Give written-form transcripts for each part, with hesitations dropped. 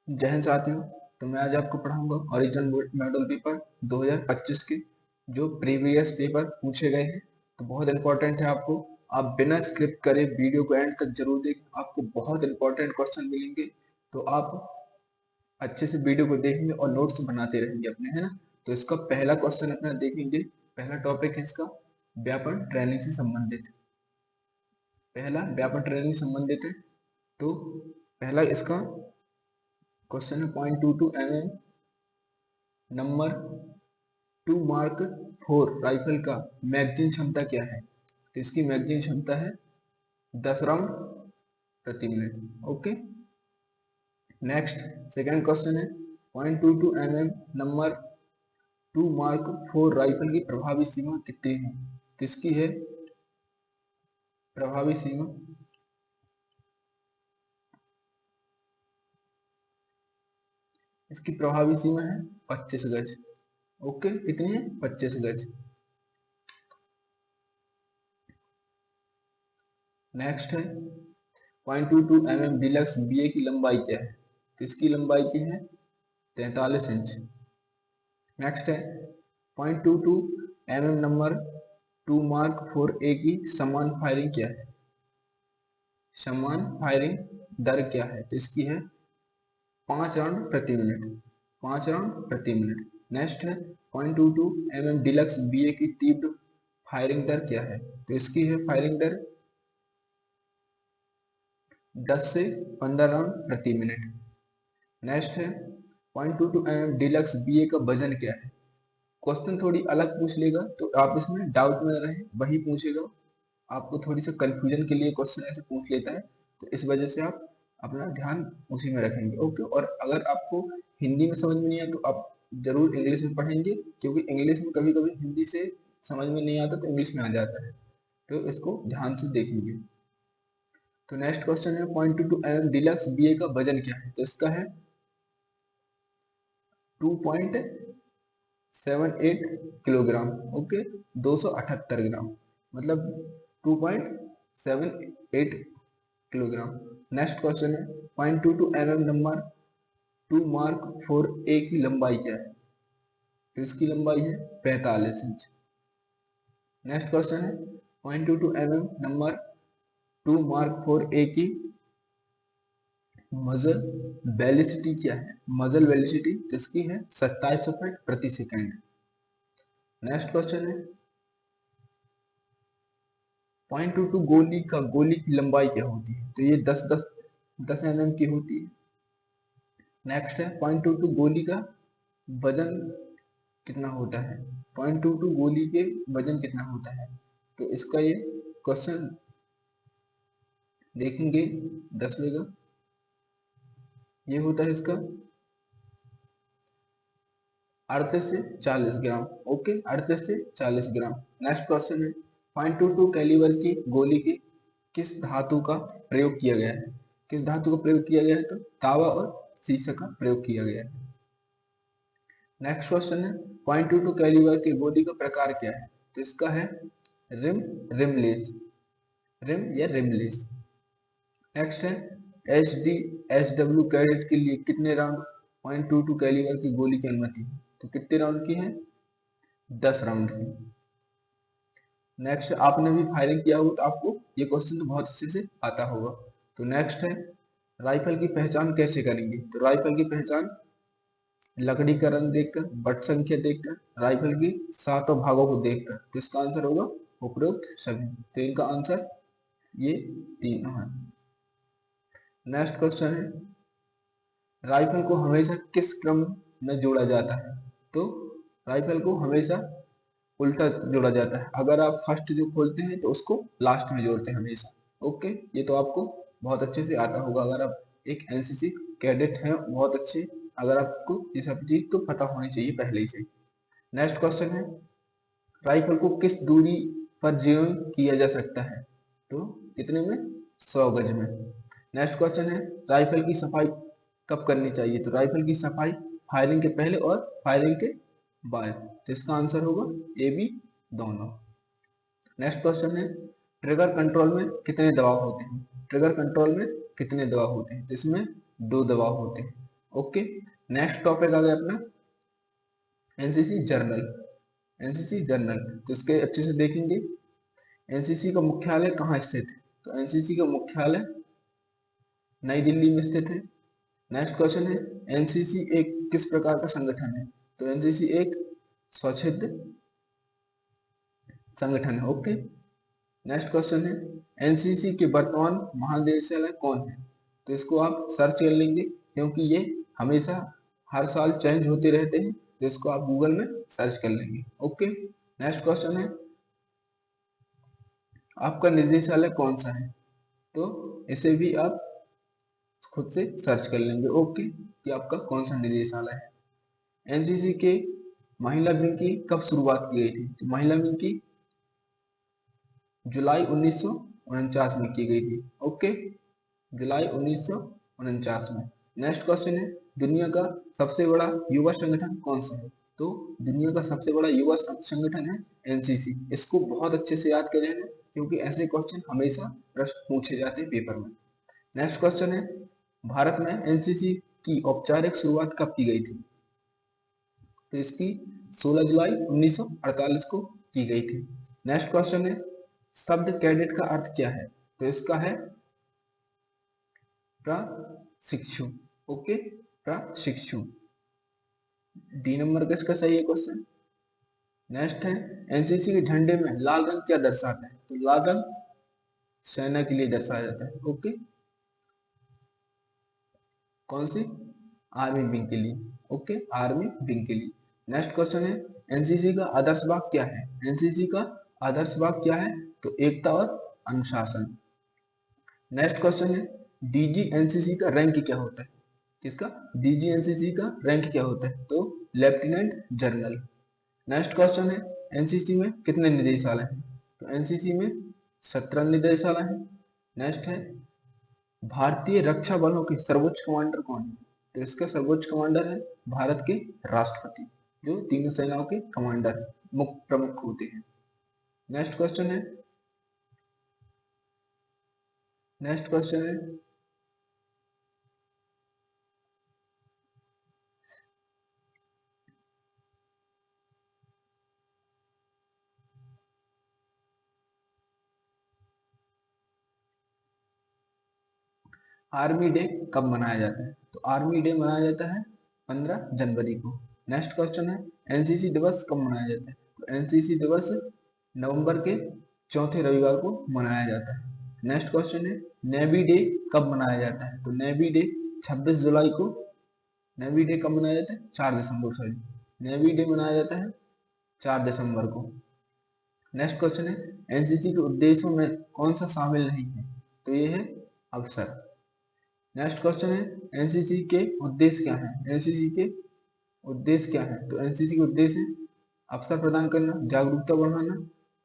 जय हिंद साथियों। तो मैं आज आपको पढ़ाऊंगा ओरिजिनल मॉडल पेपर 2025 के जो प्रीवियस पेपर पूछे गए हैं। तो बहुत इंपॉर्टेंट है, आपको आप बिना स्क्रिप्ट करे वीडियो को एंड तक जरूर देखें, आपको बहुत इंपॉर्टेंट क्वेश्चन मिलेंगे। तो आप अच्छे से वीडियो को देखेंगे और नोट्स बनाते रहेंगे अपने, है ना। तो इसका पहला क्वेश्चन अपना देखेंगे। पहला टॉपिक है इसका व्यापक ट्रेनिंग से संबंधित। पहला व्यापक ट्रेनिंग से संबंधित है। तो पहला इसका क्वेश्चन है 0.22 mm नंबर 2 मार्क 4 राइफल का मैगजीन क्षमता क्या है। तो इसकी मैगजीन क्षमता है 10 राउंड प्रति minute. Okay, next second question है 0.22 mm नंबर 2 मार्क 4 राइफल की प्रभावी सीमा कितनी है। किसकी है प्रभावी सीमा। इसकी प्रभावी सीमा है 25 गज। ओके, इतनी है 25 गज। नेक्स्ट है 0.22 mm डिलक्स बीए की लंबाई क्या है। किसकी लंबाई की है 43 इंच। नेक्स्ट है 0.22 mm नंबर 2 मार्क 4 ए की समान फायरिंग क्या है। समान फायरिंग दर क्या है। तो इसकी है 5 राउंड प्रति मिनट। 5 राउंड प्रति मिनट। नेक्स्ट है 0.22 mm डिलक्स बीए की तीव्र फायरिंग दर क्या है। तो इसकी है फायरिंग दर 10 से 15 राउंड प्रति मिनट। नेक्स्ट है 0.22 mm डिलक्स बीए का वजन क्या है। क्वेश्चन थोड़ी अलग पूछ लेगा, तो आप इसमें डाउट में रहे, वही पूछेगा। आपको थोड़ी सी कंफ्यूजन के लिए क्वेश्चन ऐसे पूछ लेता है, तो इस वजह से आप अपना ध्यान उसी में रखेंगे। ओके, और अगर आपको हिंदी में समझ में नहीं आया तो आप जरूर इंग्लिश में पढ़ेंगे, क्योंकि इंग्लिश में कभी कभी हिंदी से समझ में नहीं आता तो इंग्लिश में आ जाता है, तो इसको ध्यान से देखेंगे। तो नेक्स्ट क्वेश्चन है 0.22 mm डिलक्स बीए का वजन क्या है। तो इसका है 2.78 किलोग्राम। ओके, 278 ग्राम, मतलब 2.78 किलोग्राम। नेक्स्ट क्वेश्चन है 0.22 mm नंबर 2 मार्क 4 ए की लंबाई क्या है। तो इसकी लंबाई है 45 इंच। नेक्स्ट क्वेश्चन है 0.22 mm नंबर 2 मार्क 4 ए की मजल वेलोसिटी क्या है। मजल वेलोसिटी इसकी है 2700 फीट प्रति सेकंड। नेक्स्ट क्वेश्चन है 0.22 गोली की लंबाई क्या होती है। तो ये 10 mm की होती है। नेक्स्ट है 0.22 गोली का वजन कितना होता है। 0.22 गोली के वजन कितना होता है। तो इसका ये क्वेश्चन देखेंगे 10वें का, ये होता है इसका 38 से 40 ग्राम। ओके, 38 से 40 ग्राम। नेक्स्ट क्वेश्चन है 0.22 कैलिबर की गोली के किस धातु का प्रयोग किया गया है। किस धातु का प्रयोग किया गया है। तो तांबा और सीसा का प्रयोग किया गया है। नेक्स्ट क्वेश्चन है 0.22 कैलिबर की गोली का प्रकार क्या है। तो इसका है रिम रिमलेस, रिम या रिमलेस। नेक्स्ट है एच डब्ल्यू कैडेट के लिए कितने राउंड 0.22 कैलिबर की गोली की अनुमति है। तो कितने राउंड की है 10 राउंड की। नेक्स्ट, आपने भी फायरिंग किया हो तो आपको ये क्वेश्चन तो बहुत अच्छे से आता होगा। तो नेक्स्ट है राइफल की पहचान कैसे करेंगे। तो राइफल की पहचान लकड़ी का रंग देखकर, बट संख्या देखकर, राइफल की सातों भागों को देखकर। तो इसका आंसर होगा उपरोक्त सभी। तो इनका आंसर ये तीनों है। नेक्स्ट क्वेश्चन है राइफल को हमेशा किस क्रम में जोड़ा जाता है। तो राइफल को हमेशा उल्टा जोड़ा जाता है। अगर आप फर्स्ट जो खोलते हैं तो उसको लास्ट में जोड़ते हैं हमेशा। ओके, ये तो आपको बहुत अच्छे से आता होगा, अगर आप एक एनसीसी कैडेट हैं बहुत अच्छे, अगर आपको ये सब चीज तो पता होनी चाहिए पहले ही से। नेक्स्ट क्वेश्चन है राइफल को किस दूरी पर जीवन किया जा सकता है। तो कितने में 100 गज में। नेक्स्ट क्वेश्चन है राइफल की सफाई कब करनी चाहिए। तो राइफल की सफाई फायरिंग के पहले और फायरिंग के बाद। तो इसका आंसर होगा ए बी दोनों। नेक्स्ट क्वेश्चन है ट्रिगर कंट्रोल में कितने दबाव होते हैं। ट्रिगर कंट्रोल में कितने दबाव होते हैं। जिसमें 2 दबाव होते हैं। ओके, नेक्स्ट टॉपिक आ गया अपना एनसीसी जर्नल। एनसीसी जर्नल, तो इसके अच्छे से देखेंगे। एनसीसी का मुख्यालय कहाँ स्थित है? तो एनसीसी का मुख्यालय नई दिल्ली में स्थित है। नेक्स्ट क्वेश्चन है एनसीसी एक किस प्रकार का संगठन है? तो एनसीसी एक स्वच्छंद संगठन है। ओके, नेक्स्ट क्वेश्चन है एनसीसी के वर्तमान महानिदेशालय कौन है? तो इसको आप सर्च कर लेंगे क्योंकि ये हमेशा हर साल चेंज होते रहते हैं, तो इसको आप गूगल में सर्च कर लेंगे। ओके, नेक्स्ट क्वेश्चन है आपका निर्देशालय कौन सा है? तो इसे भी आप खुद से सर्च कर लेंगे। ओके, कि आपका कौन सा निर्देशालय है। एनसीसी के महिला विंग की कब शुरुआत की गई थी? तो महिला विंग की जुलाई 1949 में की गई थी। ओके, जुलाई 1949 में। नेक्स्ट क्वेश्चन है दुनिया का सबसे बड़ा युवा संगठन कौन सा है? तो दुनिया का सबसे बड़ा युवा संगठन है एनसीसी। इसको बहुत अच्छे से याद करें क्योंकि ऐसे क्वेश्चन हमेशा प्रश्न पूछे जाते हैं पेपर में। नेक्स्ट क्वेश्चन है भारत में एनसीसी की औपचारिक शुरुआत कब की गई थी? तो इसकी 16 जुलाई 1948 को की गई थी। नेक्स्ट क्वेश्चन है शब्द कैडेट का अर्थ क्या है? तो इसका है प्रशिक्षु। ओके, प्रशिक्षु। डी नंबर का इसका सही है क्वेश्चन। नेक्स्ट है एनसीसी के झंडे में लाल रंग क्या दर्शाता है? तो लाल रंग सेना के लिए दर्शाया जाता है। ओके, कौन सी? आर्मी विंग के लिए। ओके, आर्मी विंग के लिए। नेक्स्ट क्वेश्चन है एनसीसी का आदर्श वाक्य क्या है? एनसीसी का आदर्श वाक्य क्या है? तो एकता और अनुशासन। नेक्स्ट क्वेश्चन है डीजी एनसीसी का रैंक क्या होता है? किसका? डीजी एनसीसी का रैंक क्या होता है? तो लेफ्टिनेंट जनरल। नेक्स्ट क्वेश्चन है एनसीसी में कितने निदेशालय हैं? तो एनसीसी में 17 निदेशालय हैं। नेक्स्ट है भारतीय रक्षा बलों के सर्वोच्च कमांडर कौन है? तो इसका सर्वोच्च कमांडर है भारत के राष्ट्रपति, जो तीनों सेनाओं के कमांडर मुख्य प्रमुख होते हैं। नेक्स्ट क्वेश्चन है आर्मी डे कब मनाया जाता है? तो आर्मी डे मनाया जाता है 15 जनवरी को। नेक्स्ट क्वेश्चन है एनसीसी दिवस कब मनाया जाता है? तो एनसीसी दिवस नवंबर के चौथे रविवार को मनाया जाता है। नेक्स्ट क्वेश्चन है नेवी डे कब मनाया जाता है? तो नेवी डे 26 जुलाई को। नेवी डे कब मनाया जाता है? 4 दिसंबर, सॉरी, नेवी डे मनाया जाता है 4 दिसंबर को। नेक्स्ट क्वेश्चन है एनसीसी के उद्देश्यों में कौन सा शामिल नहीं है? तो ये है अवसर। नेक्स्ट क्वेश्चन है एनसीसी के उद्देश्य क्या है? एनसीसी के उद्देश्य क्या है? तो एनसीसी के उद्देश्य है अवसर प्रदान करना, जागरूकता बढ़ाना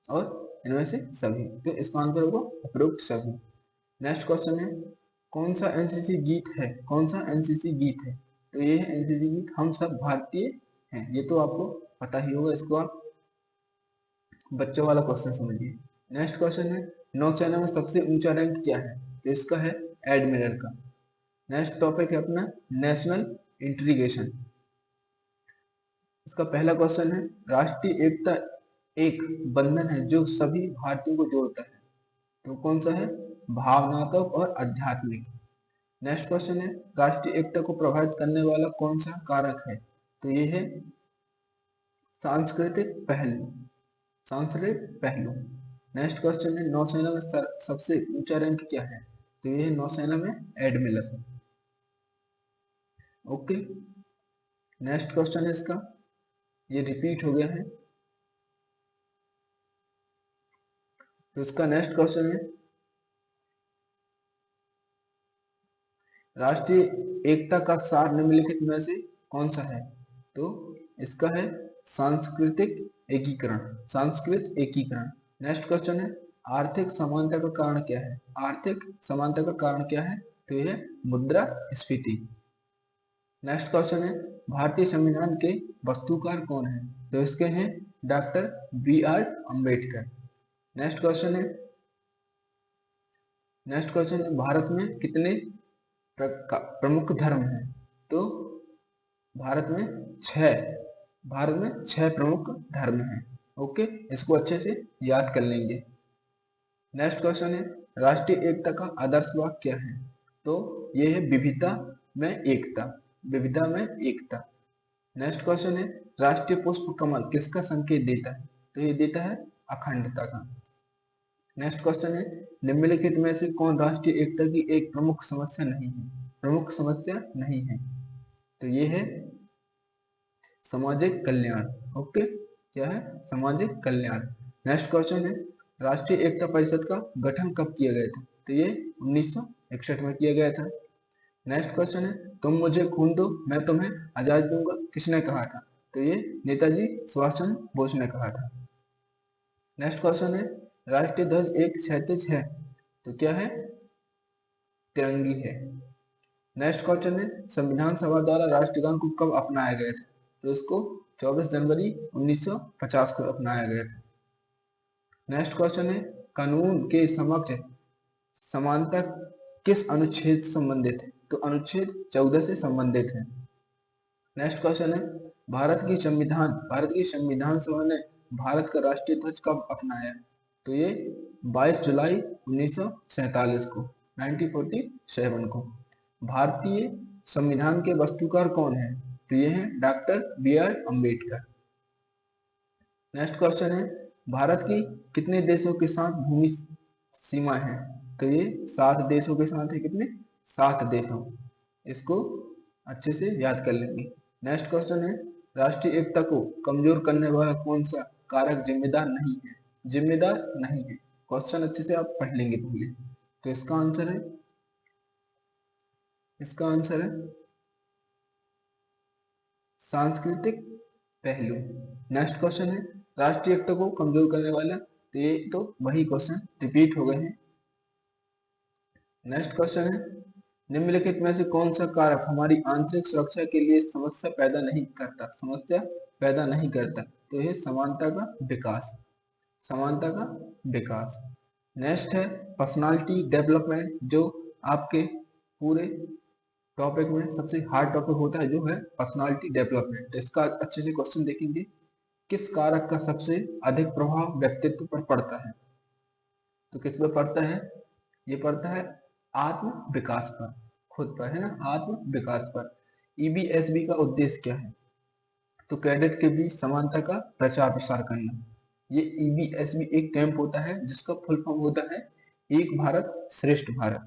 और इनमें से सभी। तो इसका आंसर होगा उपरोक्त सभी। नेक्स्ट क्वेश्चन है कौन सा एनसीसी गीत है? कौन सा एनसीसी गीत है? तो ये है एनसीसी गीत हम सब भारतीय हैं। ये तो आपको पता ही होगा, इसको आप बच्चों वाला क्वेश्चन समझिए। नेक्स्ट क्वेश्चन है नौसेना में सबसे ऊंचा रैंक क्या है? तो इसका है एडमिरल का। नेक्स्ट टॉपिक है अपना नेशनल इंटीग्रेशन। इसका पहला क्वेश्चन है राष्ट्रीय एकता एक बंधन है जो सभी भारतीयों को जोड़ता है। तो कौन सा है? भावनात्मक और आध्यात्मिक। नेक्स्ट क्वेश्चन है राष्ट्रीय एकता को प्रभावित करने वाला कौन सा कारक है? तो ये है सांस्कृतिक पहलू। सांस्कृतिक पहलू। नेक्स्ट क्वेश्चन है नौसेना में सबसे ऊंचा रैंक क्या है? तो ये है नौसेना में एडमिरल। ओके, नेक्स्ट क्वेश्चन है इसका, ये रिपीट हो गया है, तो इसका नेक्स्ट क्वेश्चन है राष्ट्रीय एकता का सार निम्नलिखित में से कौन सा है? तो इसका है सांस्कृतिक एकीकरण। सांस्कृतिक एकीकरण। नेक्स्ट क्वेश्चन है आर्थिक समानता का कारण क्या है? आर्थिक समानता का कारण क्या है? तो यह है मुद्रास्फीति। नेक्स्ट क्वेश्चन है भारतीय संविधान के वस्तुकार कौन है? तो इसके हैं doctor B.R. Ambedkar. Next question है भारत में कितने प्रमुख धर्म हैं? तो भारत में छह प्रमुख धर्म हैं। ओके, इसको अच्छे से याद कर लेंगे। नेक्स्ट क्वेश्चन है राष्ट्रीय एकता का आदर्श वाक्य क्या है? तो ये है विविधता में एकता, विविधता में एकता। नेक्स्ट क्वेश्चन है राष्ट्रीय पुष्प कमल किसका संकेत देता है? तो ये देता है अखंडता का। नेक्स्ट क्वेश्चन है निम्नलिखित में से कौन राष्ट्रीय एकता की एक प्रमुख समस्या नहीं है? प्रमुख समस्या नहीं है, तो ये है सामाजिक कल्याण। ओके, क्या है? सामाजिक कल्याण। नेक्स्ट क्वेश्चन है राष्ट्रीय एकता परिषद का गठन कब किया गया था? तो ये 1961 में किया गया था। नेक्स्ट क्वेश्चन है तुम मुझे खून दो मैं तुम्हें आजादी दूंगा किसने कहा था? तो ये नेताजी सुभाष चंद्र बोस ने कहा था। नेक्स्ट क्वेश्चन है राष्ट्रीय ध्वज एक क्षैतिज है, तो क्या है? तिरंगी है। नेक्स्ट क्वेश्चन है संविधान सभा द्वारा राष्ट्रगान को कब अपनाया गया था? तो इसको 24 जनवरी 1950 को अपनाया गया था। नेक्स्ट क्वेश्चन है कानून के समक्ष समानता किस अनुच्छेद से संबंधित है? तो अनुच्छेद 14 से संबंधित है। नेक्स्ट क्वेश्चन है भारत की संविधान सभा ने भारत का राष्ट्रीय ध्वज कब अपनाया? तो ये 22 जुलाई 1947 को, 1947 को। भारतीय संविधान के वस्तुकार कौन है? तो ये है doctor B.R. Ambedkar. Next question है भारत की कितने देशों के साथ भूमि सीमा है? तो ये 7 देशों के साथ है। कितने? 7 देशों। इसको अच्छे से याद कर लेंगे। नेक्स्ट क्वेश्चन है राष्ट्रीय एकता को कमजोर करने वाला कौन सा कारक जिम्मेदार नहीं है? जिम्मेदार नहीं है। क्वेश्चन अच्छे से आप पढ़ लेंगे पहले। तो इसका आंसर है सांस्कृतिक पहलू। नेक्स्ट क्वेश्चन है राष्ट्रीय एकता को कमजोर करने वाला, तो ये तो वही क्वेश्चन रिपीट हो गए हैं। नेक्स्ट क्वेश्चन है निम्नलिखित में से कौन सा कारक हमारी आंतरिक सुरक्षा के लिए समस्या पैदा नहीं करता? तो यह समानता का विकास। नेक्स्ट है पर्सनालिटी डेवलपमेंट, जो आपके पूरे टॉपिक में सबसे हार्ड टॉपिक होता है, जो है पर्सनालिटी डेवलपमेंट। तो इसका अच्छे से क्वेश्चन देखेंगे। किस कारक का सबसे अधिक प्रभाव व्यक्तित्व पर पड़ता है? तो किस पर पड़ता है? ये पड़ता है आत्म विकास पर, खुद पर, है ना, आत्म विकास पर। EBSB का उद्देश्य क्या है? तो कैडेट के बीच समानता का प्रचार प्रसार करना। ये EBSB एक कैंप होता है जिसका फुल फॉर्म होता है एक भारत श्रेष्ठ भारत।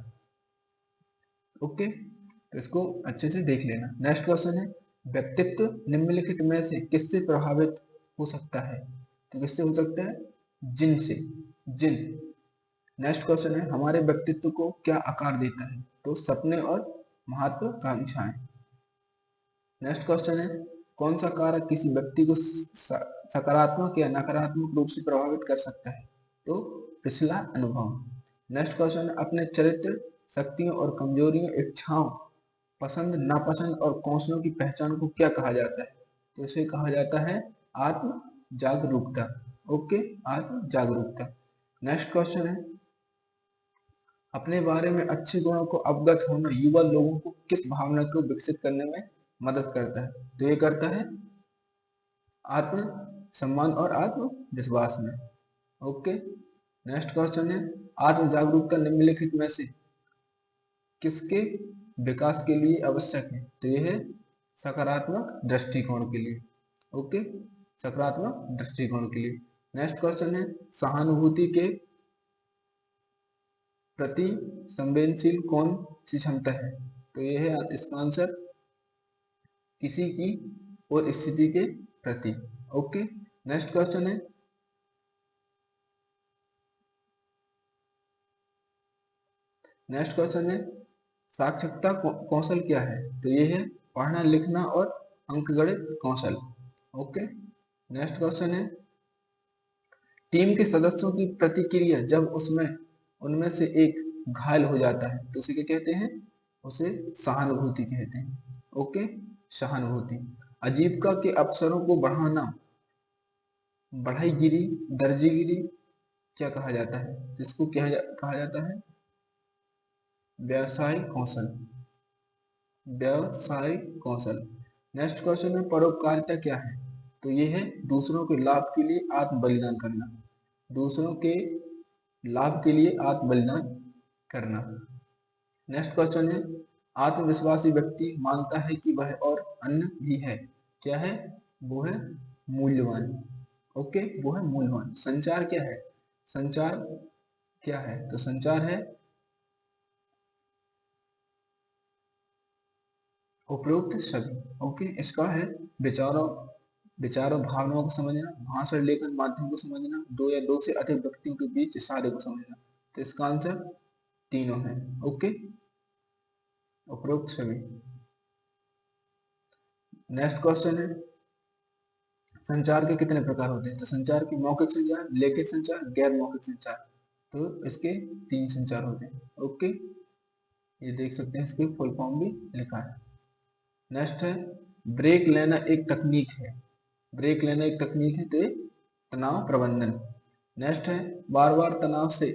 ओके, तो इसको अच्छे से देख लेना। नेक्स्ट क्वेश्चन है व्यक्तित्व निम्नलिखित में से किससे प्रभावित हो सकता है? तो किससे हो सकता है? जिन से, जिन। नेक्स्ट क्वेश्चन है हमारे व्यक्तित्व को क्या आकार देता है? तो सपने और महत्वाकांक्षाएं। नेक्स्ट क्वेश्चन है कौन सा कारक किसी व्यक्ति को सकारात्मक या नकारात्मक रूप से प्रभावित कर सकता है? तो पिछला अनुभव। नेक्स्ट क्वेश्चन है अपने चरित्र, शक्तियों और कमजोरियों, इच्छाओं, पसंद नापसंद और कौशलों की पहचान को क्या कहा जाता है? तो इसे कहा जाता है आत्म जागरूकता। ओके, आत्म जागरूकता। नेक्स्ट क्वेश्चन है अपने बारे में अच्छे गुणों को अवगत होना युवा लोगों को किस भावना को विकसित करने में मदद करता है? तो ये करता है आत्म सम्मान और आत्म विश्वास में। ओके, नेक्स्ट क्वेश्चन है आत्म जागरूकता निम्नलिखित में से किसके विकास के लिए आवश्यक है? तो यह है सकारात्मक दृष्टिकोण के लिए। ओके, सकारात्मक दृष्टिकोण के लिए। नेक्स्ट क्वेश्चन है सहानुभूति के प्रति संवेदनशील कौन सी क्षमता है? तो यह है इसका आंसर किसी की और स्थिति के प्रति। ओके, नेक्स्ट क्वेश्चन है साक्षरता कौशल क्या है? तो ये है पढ़ना लिखना और अंकगणित कौशल। ओके, नेक्स्ट क्वेश्चन है टीम के सदस्यों की प्रतिक्रिया जब उनमें से एक घायल हो जाता है तो उसे क्या कहते हैं? उसे सहानुभूति कहते हैं। ओके, सहानुभूति। आजीविका के अवसरों को बढ़ाना, बढ़ाईगिरी, दर्जीगिरी क्या कहा जाता है? जिसको कहा जाता है व्यवसाय कौशल। व्यवसायिक कौशल। नेक्स्ट क्वेश्चन है परोपकारिता क्या है? तो ये है दूसरों के लाभ के लिए आत्म बलिदान करना। दूसरों के लाभ के लिए आत्म बलिदान करना। नेक्स्ट क्वेश्चन है आत्मविश्वासी व्यक्ति मानता है कि वह और अन्य भी है। क्या है? वो है मूल्यवान। ओके, वो है मूल्यवान। संचार क्या है? संचार क्या है? तो संचार है उपरोक्त सभी। ओके, इसका है विचारों विचारों भावनाओं को समझना, भाषण लेखन माध्यम को समझना, दो या दो से अधिक व्यक्तियों के बीच इशारे को समझना। तो इसका आंसर तीनों है। ओके, उपरोक्त सभी। नेक्स्ट क्वेश्चन है संचार के कितने प्रकार होते हैं? तो संचार के मौखिक संचार, लिखित संचार, गैर मौखिक संचार। तो इसके 3 संचार होते हैं। ओके, ये देख सकते हैं, इसके फुल फॉर्म भी लिखा है। नेक्स्ट है ब्रेक लेना एक तकनीक है। ब्रेक लेना एक तकनीक है, तो ये तनाव प्रबंधन। नेक्स्ट है बार बार तनाव से,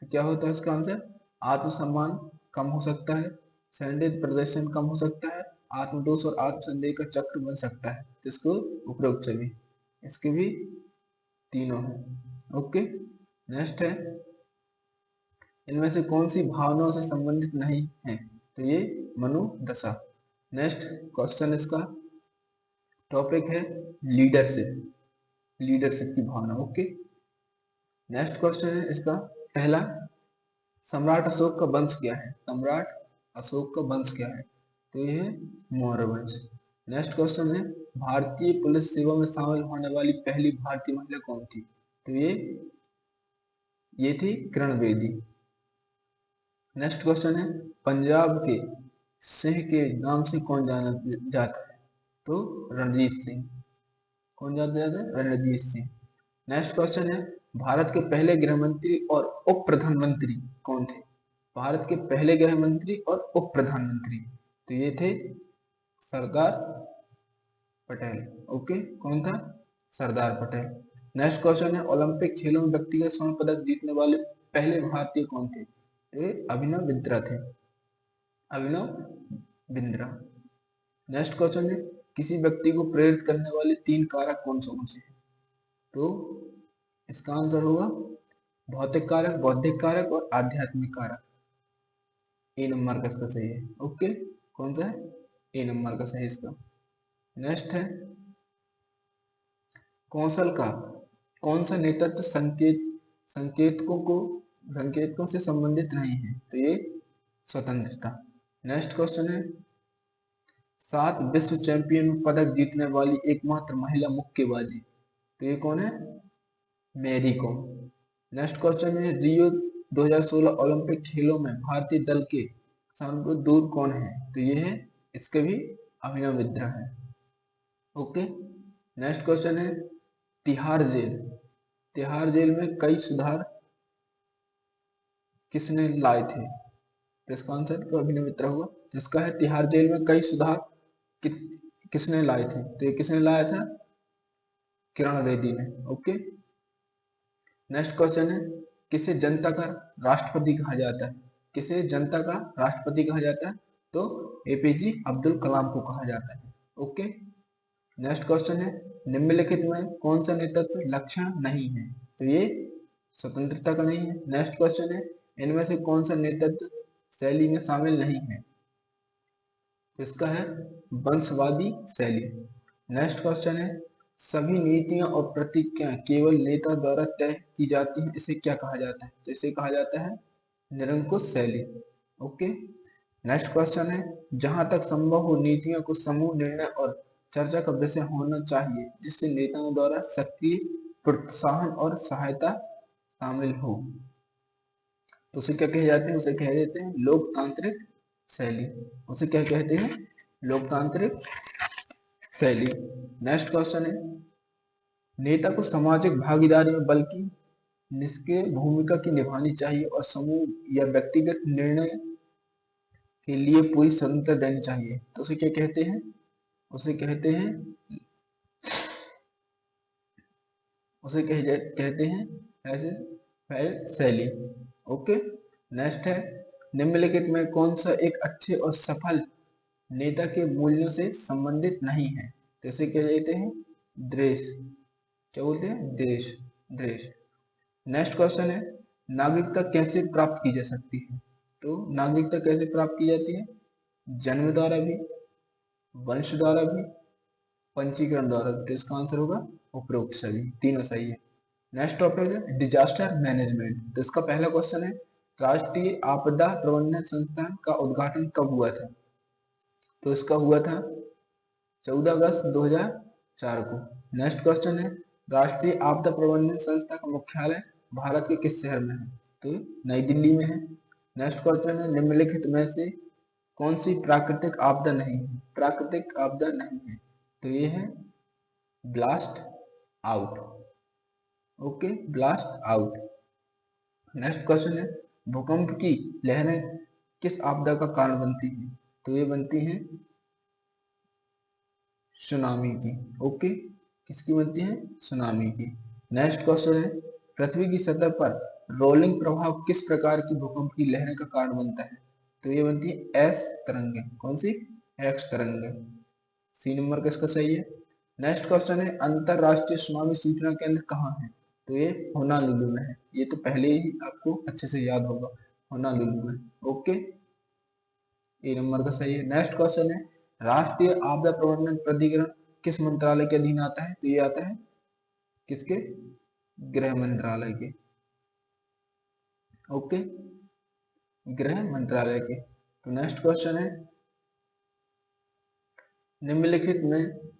तो क्या होता है इसका आंसर? आत्मसम्मान कम हो सकता है, संदिग्ध प्रदर्शन कम हो सकता है, आत्मदोष और आत्मसंदेह का चक्र बन सकता है। तो इसको उपरोक्त सभी, इसके भी तीनों है। ओके, नेक्स्ट है इनमें से कौन सी भावनाओं से संबंधित नहीं है? तो ये मनोदशा। नेक्स्ट क्वेश्चन इसका टॉपिक है लीडरशिप, लीडरशिप की भावना। ओके, नेक्स्ट क्वेश्चन है इसका पहला, सम्राट अशोक का वंश क्या है? सम्राट अशोक का वंश क्या है? तो ये है मौर्य वंश। नेक्स्ट क्वेश्चन है भारतीय पुलिस सेवा में शामिल होने वाली पहली भारतीय महिला कौन थी? तो ये थी किरण बेदी। नेक्स्ट क्वेश्चन है पंजाब के सिंह के नाम से कौन जाना जाता है? तो रणजीत सिंह। कौन जाना जाता है? रणजीत सिंह। नेक्स्ट क्वेश्चन है भारत के पहले गृह मंत्री और उप प्रधानमंत्री कौन थे? भारत के पहले गृह मंत्री और उप प्रधानमंत्री, तो ये थे सरदार पटेल। ओके, कौन था? सरदार पटेल। नेक्स्ट क्वेश्चन है ओलंपिक खेलों में व्यक्तिगत स्वर्ण पदक जीतने वाले पहले भारतीय कौन थे? ये अभिनव बिंद्रा थे, अभिनव बिंद्रा। नेक्स्ट क्वेश्चन है किसी व्यक्ति को प्रेरित करने वाले 3 कारक कौन से हैं? तो इसका आंसर होगा भौतिक कारक, बौद्धिक कारक और आध्यात्मिक कारक। ए नंबर का इसका सही है। ओके, कौन सा है? ए नंबर का सही इसका। नेक्स्ट है कौशल का कौन सा नेतृत्व संकेतकों से संबंधित नहीं है? तो ये स्वतंत्रता। नेक्स्ट क्वेश्चन है 7 विश्व चैंपियन में पदक जीतने वाली एकमात्र महिला मुक्केबाजी, तो ये कौन है? Mary com. नेक्स्ट क्वेश्चन है रियो 2016 ओलंपिक खेलों में भारतीय दल के सर्वदूत कौन है? तो ये है इसके भी अभिनव बिंद्रा है। ओके, नेक्स्ट क्वेश्चन है तिहाड़ जेल, तिहाड़ जेल में कई सुधार किसने लाए थे? तो इसका आंसर तो अभिनव बिंद्रा होगा। जिसका है तिहाड़ जेल में कई सुधार कि, किसने लाए थे? तो ये किसने लाया था? किरण बेदी ने। ओके, नेक्स्ट क्वेश्चन है किसे जनता का राष्ट्रपति कहा जाता है? किसे जनता का राष्ट्रपति कहा जाता है? तो एपीजे अब्दुल कलाम को कहा जाता है। ओके, नेक्स्ट क्वेश्चन है निम्नलिखित में कौन सा नेतृत्व लक्षण नहीं है? तो ये स्वतंत्रता का नहीं है। नेक्स्ट क्वेश्चन है इनमें से कौन सा नेतृत्व शैली में शामिल नहीं है? तो इसका है वंशवादी शैली। नेक्स्ट क्वेश्चन है सभी नीतियां और प्रतिज्ञाएं केवल नेता द्वारा तय की जाती हैं, इसे क्या कहा जाता है? तो इसे कहा जाता है निरंकुश शैली। ओके, नेक्स्ट क्वेश्चन है जहां तक संभव हो नीतियों को समूह निर्णय और चर्चा का विषय होना चाहिए जिससे नेताओं द्वारा सक्रिय प्रोत्साहन और सहायता शामिल हो। तो उसे क्या कहे जाते हैं? उसे कह देते हैं लोकतांत्रिक शैली। उसे क्या कहते हैं? लोकतांत्रिक शैली। नेक्स्ट क्वेश्चन है नेता को सामाजिक भागीदारी में बल्कि निष्क्रिय भूमिका की निभानी चाहिए और समूह या व्यक्तिगत निर्णय के लिए पूरी स्वतंत्रता देनी चाहिए। तो उसे क्या कहते हैं? उसे कहते हैं कहते हैं ऐसे फैल शैली। ओके, नेक्स्ट है निम्नलिखित में कौन सा एक अच्छे और सफल नेता के मूल्यों से संबंधित नहीं है, तो इसे क्या कहते हैं? देश। क्या बोलते हैं? देश। देश। नेक्स्ट क्वेश्चन है, नागरिकता कैसे प्राप्त की जा सकती है? तो नागरिकता कैसे प्राप्त की जाती है? जन्म द्वारा भी, वंश द्वारा भी, पंजीकरण द्वारा भी। तो इसका आंसर होगा उपरोक्त सभी, तीनों सही है। नेक्स्ट टॉपिक है डिजास्टर मैनेजमेंट। तो इसका पहला क्वेश्चन है, राष्ट्रीय आपदा प्रबंधन संस्थान का उद्घाटन कब हुआ था? तो इसका हुआ था 14 अगस्त 2004 को। नेक्स्ट क्वेश्चन है, राष्ट्रीय आपदा प्रबंधन संस्था का मुख्यालय भारत के किस शहर में है? तो नई दिल्ली में है। नेक्स्ट क्वेश्चन है, निम्नलिखित में से कौन सी प्राकृतिक आपदा नहीं है? प्राकृतिक आपदा नहीं है, तो ये है blast out. Okay, blast out. Next question है, भूकंप की लहरें किस आपदा का कारण बनती हैं? तो ये बनती हैं सुनामी की। ओके, किसकी बनती है? सुनामी की। नेक्स्ट क्वेश्चन है, पृथ्वी की सतह पर रोलिंग प्रभाव किस प्रकार की भूकंप की लहरें का कारण बनता है? तो ये बनती है एस तरंगे। कौन सी? एक्स तरंगे। सी नंबर किसका सही है? नेक्स्ट क्वेश्चन है, अंतरराष्ट्रीय सुनामी सूचना केंद्र कहाँ है? तो ये होनालुलु में है। ये तो पहले ही आपको अच्छे से याद होगा, होनालुलु में। ओके, ए नंबर का सही है। नेक्स्ट क्वेश्चन है, राष्ट्रीय आपदा प्रबंधन प्राधिकरण किस मंत्रालय के अधीन आता है? तो ये आता है किसके? गृह मंत्रालय के। ओके, गृह मंत्रालय के। तो नेक्स्ट क्वेश्चन है, निम्नलिखित में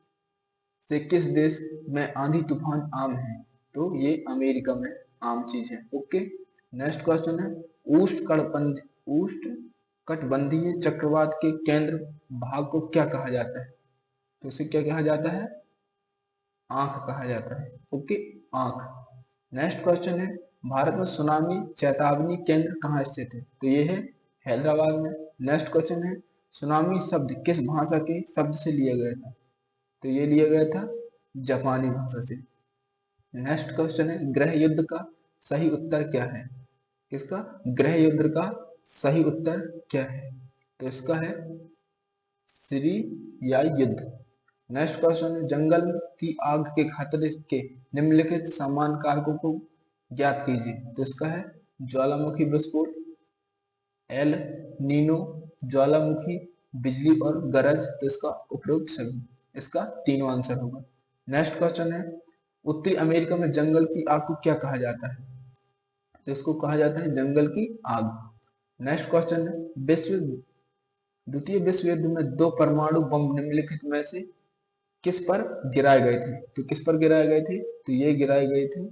से किस देश में आंधी तूफान आम है? तो ये अमेरिका में आम चीज है। ओके, नेक्स्ट क्वेश्चन है, उष्ण कटिबंधीय चक्रवात के केंद्र भाग को क्या कहा जाता है? तो इसे क्या कहा जाता है? आंख कहा जाता है। ओके, आंख। नेक्स्ट क्वेश्चन है, भारत में सुनामी चेतावनी केंद्र कहाँ स्थित है? तो ये है हैदराबाद में। नेक्स्ट क्वेश्चन है, सुनामी शब्द किस भाषा के शब्द से लिया गया था? तो ये लिया गया था जापानी भाषा से। नेक्स्ट क्वेश्चन है, गृह युद्ध का सही उत्तर क्या है? किसका? गृह युद्ध का सही उत्तर क्या है? तो इसका है श्री या युद्ध। नेक्स्ट क्वेश्चन है, जंगल की आग के खतरे के निम्नलिखित समान कारकों को ज्ञात कीजिए। तो इसका है ज्वालामुखी विस्फोट, एल नीनो, ज्वालामुखी, बिजली और गरज। तो इसका उपरोक्त सभी, इसका तीनों आंसर होगा। नेक्स्ट क्वेश्चन है, उत्तरी अमेरिका में जंगल की आग को क्या कहा जाता है? तो इसको कहा जाता है जंगल की आग। नेक्स्ट क्वेश्चन है, द्वितीय विश्व युद्ध में 2 परमाणु बम निम्नलिखित में से किस पर गिराए गए थे? तो किस पर गिराए गए थे? तो ये गिराए गए थे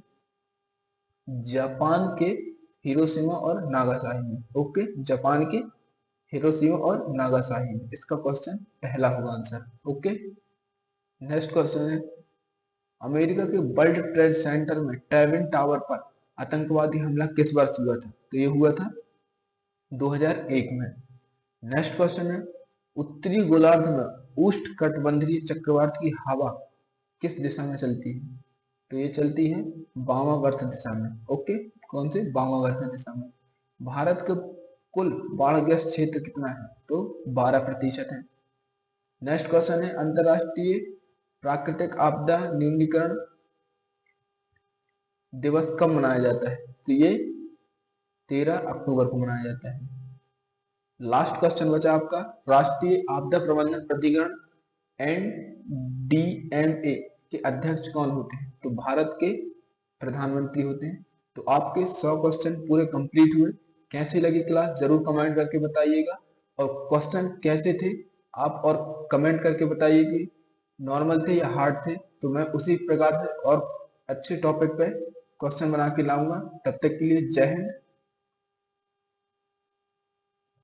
जापान के हिरोशिमा और नागासाकी में। ओके, जापान के हिरोशिमा और नागासाकी में। इसका क्वेश्चन पहला होगा आंसर। ओके, नेक्स्ट क्वेश्चन है, अमेरिका के वर्ल्ड ट्रेड सेंटर में ट्विन टावर पर आतंकवादी हमला किस वर्ष हुआ था? तो ये हुआ था 2001 में। नेक्स्ट क्वेश्चन है, उत्तरी गोलार्ध में उष्ण कटिबंधीय चक्रवात की हवा किस दिशा में चलती है? तो ये चलती है वामावर्त दिशा में। ओके, कौन से? वामावर्त दिशा में। भारत का कुल बाढ़ग्रस्त क्षेत्र कितना है? तो 12% है। नेक्स्ट क्वेश्चन है, अंतरराष्ट्रीय प्राकृतिक आपदा न्यूनीकरण दिवस कब मनाया जाता है? तो ये 13 अक्टूबर को मनाया जाता है। लास्ट क्वेश्चन बचा आपका, राष्ट्रीय आपदा प्रबंधन प्राधिकरण NDMA के अध्यक्ष कौन होते हैं? तो भारत के प्रधानमंत्री होते हैं। तो आपके 100 क्वेश्चन पूरे कंप्लीट हुए। कैसी लगी क्लास जरूर कमेंट करके बताइएगा, और क्वेश्चन कैसे थे आप और कमेंट करके बताइए कि नॉर्मल थे या हार्ड थे, तो मैं उसी प्रकार से और अच्छे टॉपिक पे क्वेश्चन बना के लाऊंगा। तब तक के लिए जय हिंद,